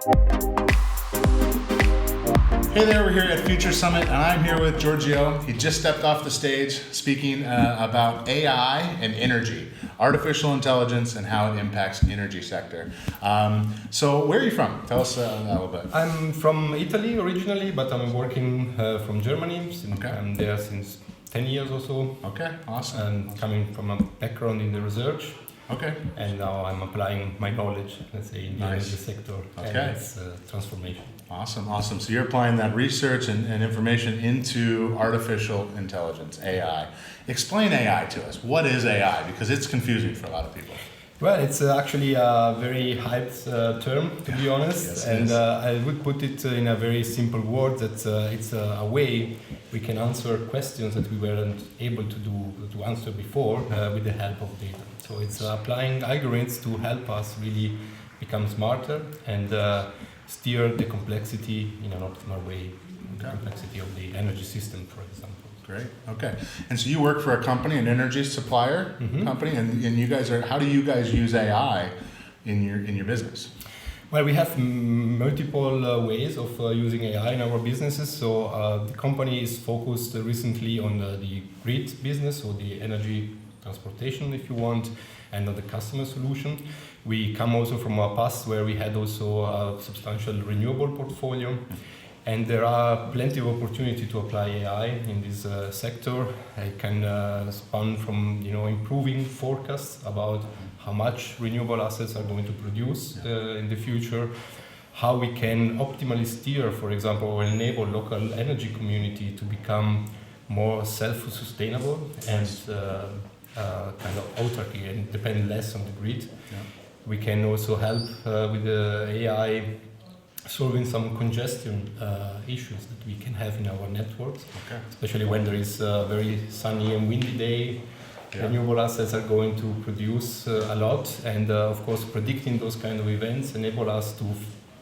Hey there, we're here at Future Summit, and I'm here with Giorgio. He just stepped off the stage speaking about AI and energy, artificial intelligence, and how it impacts the energy sector. So where are you from? Tell us a little bit. I'm from Italy originally, but I'm working from Germany. I'm there since 10 years or so. Okay, awesome. And coming from a background in the research. Okay. And now I'm applying my knowledge, let's say, in the energy sector and its transformation. Awesome. So you're applying that research and information into artificial intelligence, AI. Explain AI to us. What is AI? Because it's confusing for a lot of people. Well, it's actually a very hyped term, to be honest. Yes, and I would put it in a very simple word that it's a way we can answer questions that we weren't able to answer before with the help of data. So it's applying algorithms to help us really become smarter and steer the complexity in an optimal way, the complexity of the energy system, for example. Great. Okay. And so you work for a company, an energy supplier company, and you guys are. How do you guys use AI in your business? Well, we have multiple ways of using AI in our businesses. So the company is focused recently on the grid business, or the energy transportation, if you want, and on the customer solution. We come also from a past where we had also a substantial renewable portfolio. And there are plenty of opportunity to apply AI in this sector. It can span from improving forecasts about how much renewable assets are going to produce in the future, how we can optimally steer, for example, or enable local energy community to become more self-sustainable and kind of autarky and depend less on the grid. Yeah. We can also help with the AI solving some congestion issues that we can have in our networks, especially when there is a very sunny and windy day. Renewable assets are going to produce a lot, and of course predicting those kind of events enable us to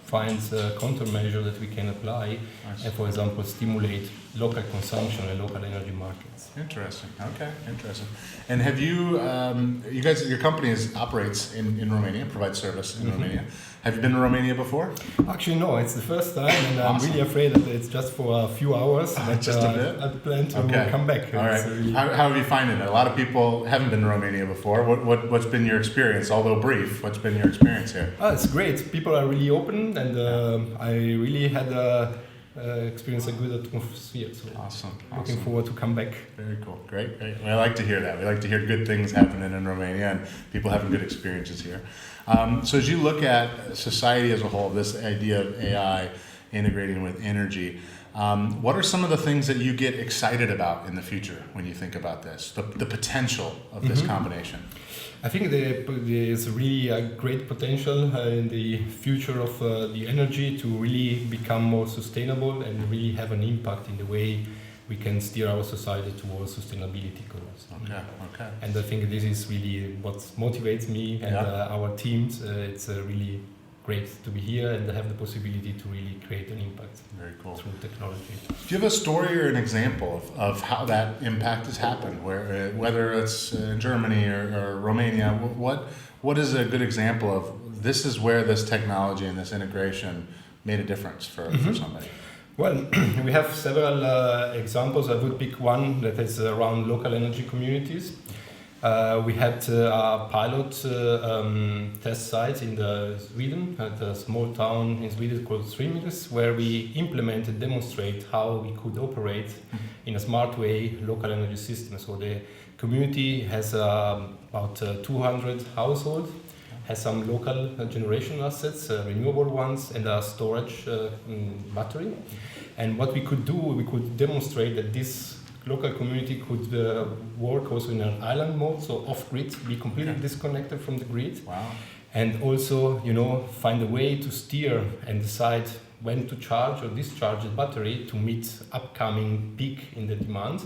find countermeasures that we can apply and, for example, stimulate local consumption and local energy markets. Interesting. And have you guys, your company operates in Romania, provides service in Romania. Have you been to Romania before? Actually, no, it's the first time, and I'm really afraid that it's just for a few hours. But just a bit? I plan to come back. All right. Really... How have you finding it? A lot of people haven't been to Romania before. What's been your experience? Although brief, what's been your experience here? It's great. People are really open, and I really had experience a good atmosphere. So awesome. Looking forward to come back. Very cool. Great. Well, I like to hear that. We like to hear good things happening in Romania and people having good experiences here. So as you look at society as a whole, this idea of AI integrating with energy, what are some of the things that you get excited about in the future when you think about this, the potential of this combination? I think there's really a great potential in the future of the energy to really become more sustainable and really have an impact in the way we can steer our society towards sustainability goals. Okay. And I think this is really what motivates me and our teams. It's really great to be here and have the possibility to really create an impact. Very cool. Through technology. Do you have a story or an example of how that impact has happened, whether it's in Germany or Romania? What is a good example of this is where this technology and this integration made a difference for somebody? Well, we have several examples. I would pick one that is around local energy communities. We had a pilot test site in Sweden, at a small town in Sweden called Streamers, where we demonstrate how we could operate in a smart way local energy systems. So the community has about 200 households, has some local generation assets, renewable ones, and a storage battery. And what we could do, we could demonstrate that this local community could work also in an island mode, so off-grid, be completely disconnected from the grid. Wow. And also, find a way to steer and decide when to charge or discharge the battery to meet upcoming peak in the demand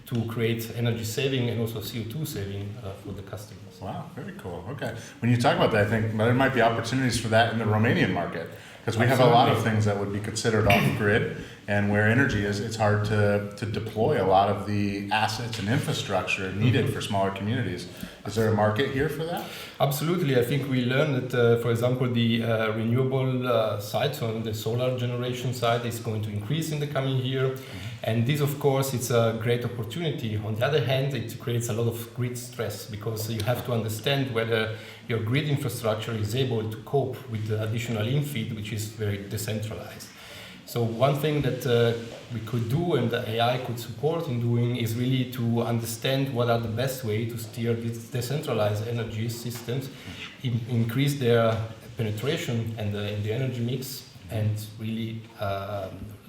to create energy saving and also CO2 saving for the customers. Wow, very cool. Okay. When you talk about that, I think there might be opportunities for that in the Romanian market. Because we have a lot of things that would be considered off grid, and where energy is, it's hard to deploy a lot of the assets and infrastructure needed for smaller communities. Is there a market here for that? Absolutely. I think we learned that, for example, the renewable side, so on the solar generation side, is going to increase in the coming year. And this, of course, it's a great opportunity. On the other hand, it creates a lot of grid stress because you have to understand whether your grid infrastructure is able to cope with the additional infeed, which is very decentralized. So one thing that we could do and the AI could support in doing is really to understand what are the best way to steer these decentralized energy systems, increase their penetration and in the energy mix, and really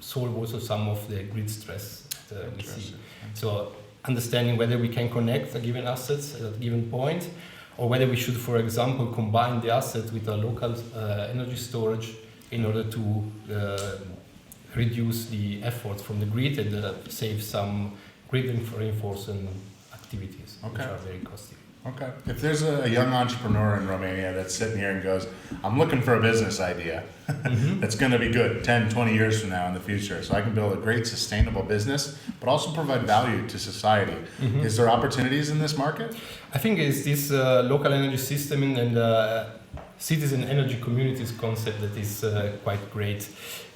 solve also some of the grid stress that we see. So understanding whether we can connect a given assets at a given point, or whether we should, for example, combine the asset with a local energy storage in order to reduce the effort from the grid and save some grid reinforcement activities, which are very costly. Okay. If there's a young entrepreneur in Romania that's sitting here and goes, I'm looking for a business idea that's going to be good 10, 20 years from now in the future, so I can build a great sustainable business, but also provide value to society. Is there opportunities in this market? I think it's this local energy system and citizen energy communities concept that is quite great,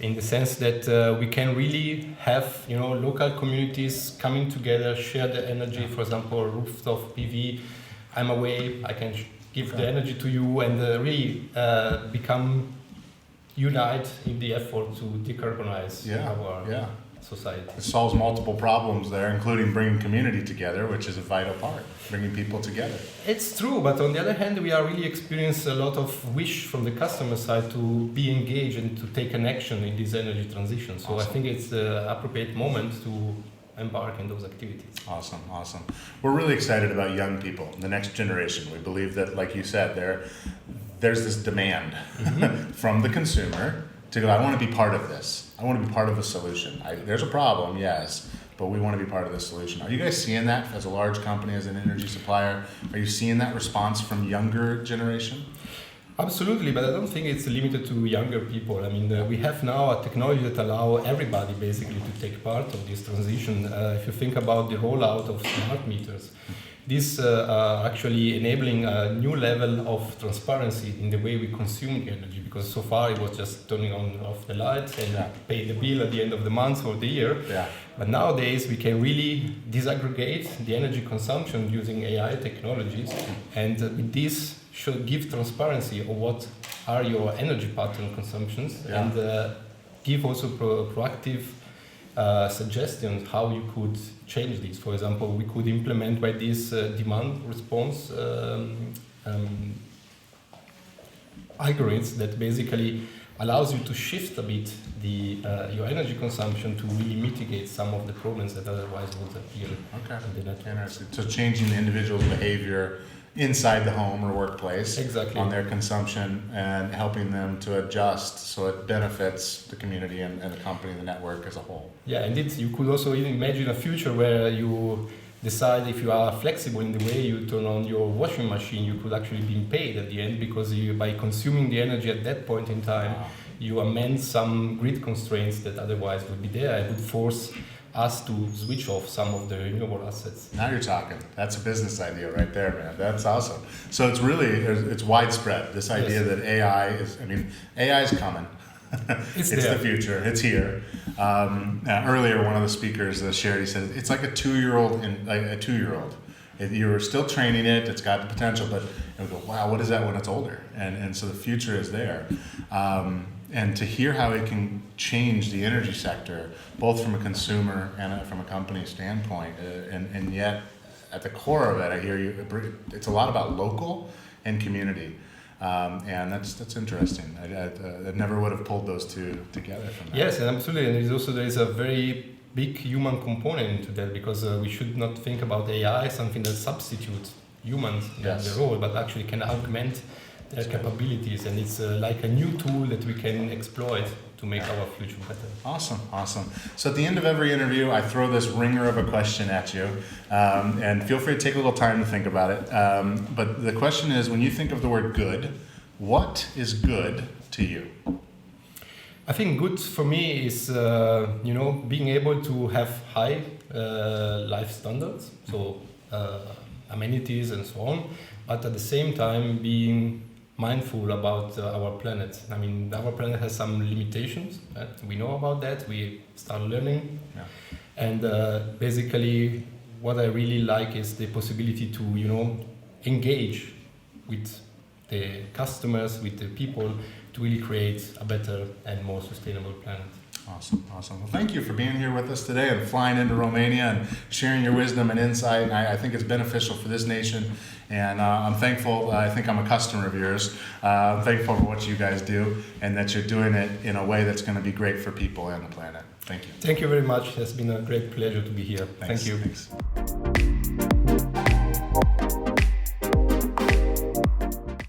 in the sense that we can really have local communities coming together, share the energy. For example, rooftop PV. I'm away, I can give the energy to you, and really unite in the effort to decarbonize our society. It solves multiple problems there, including bringing community together, which is a vital part, bringing people together. It's true, but on the other hand, we are really experiencing a lot of wish from the customer side to be engaged and to take an action in this energy transition. So I think it's the appropriate moment to embark in those activities. Awesome. We're really excited about young people, the next generation. We believe that, like you said, there's this demand from the consumer to go, I want to be part of this. I want to be part of the solution. There's a problem, yes, but we want to be part of the solution. Are you guys seeing that as a large company, as an energy supplier? Are you seeing that response from younger generation? Absolutely, but I don't think it's limited to younger people. I mean, we have now a technology that allows everybody basically to take part of this transition. If you think about the rollout of smart meters, these are actually enabling a new level of transparency in the way we consume the energy, because so far it was just turning on and off the lights and pay the bill at the end of the month or the year. Yeah. But nowadays we can really disaggregate the energy consumption using AI technologies, and with this should give transparency of what are your energy pattern consumptions, and give also proactive suggestions how you could change this. For example, we could implement by this demand response algorithms that basically allows you to shift a bit your energy consumption to really mitigate some of the problems that otherwise would appear in the network. Interesting. So changing the individual's behavior inside the home or workplace on their consumption, and helping them to adjust so it benefits the community and the company, the network as a whole. Yeah, indeed. You could also even imagine a future where you decide, if you are flexible in the way you turn on your washing machine, you could actually be paid at the end, because by consuming the energy at that point in time, you amend some grid constraints that otherwise would be there. It would force us to switch off some of the renewable assets. Now you're talking. That's a business idea right there, man. That's awesome. So it's widespread, this idea that AI is coming. It's the future. It's here. Earlier, one of the speakers shared, he said, it's like a two-year-old. You're still training it, it's got the potential, but we go, wow, what is that when it's older? And so the future is there. And to hear how it can change the energy sector, both from a consumer and from a company standpoint, and yet at the core of it, I hear you, it's a lot about local and community. And that's interesting. I never would have pulled those two together from that. Yes, and absolutely. And there is a very big human component into that, because we should not think about AI as something that substitutes humans in the role, but actually can augment their capabilities, and it's like a new tool that we can exploit to make our future better. Awesome. So at the end of every interview, I throw this ringer of a question at you, and feel free to take a little time to think about it. But the question is, when you think of the word good, what is good to you? I think good for me is being able to have high life standards, so amenities and so on, but at the same time being mindful about our planet. I mean, our planet has some limitations. We know about that. We start learning, and basically, what I really like is the possibility to engage with the customers, with the people, to really create a better and more sustainable planet. Awesome. Well, thank you for being here with us today and flying into Romania and sharing your wisdom and insight. I think it's beneficial for this nation, and I'm thankful. I think I'm a customer of yours. I'm thankful for what you guys do and that you're doing it in a way that's going to be great for people and the planet. Thank you. Thank you very much. It's been a great pleasure to be here. Thanks. Thank you. Thanks.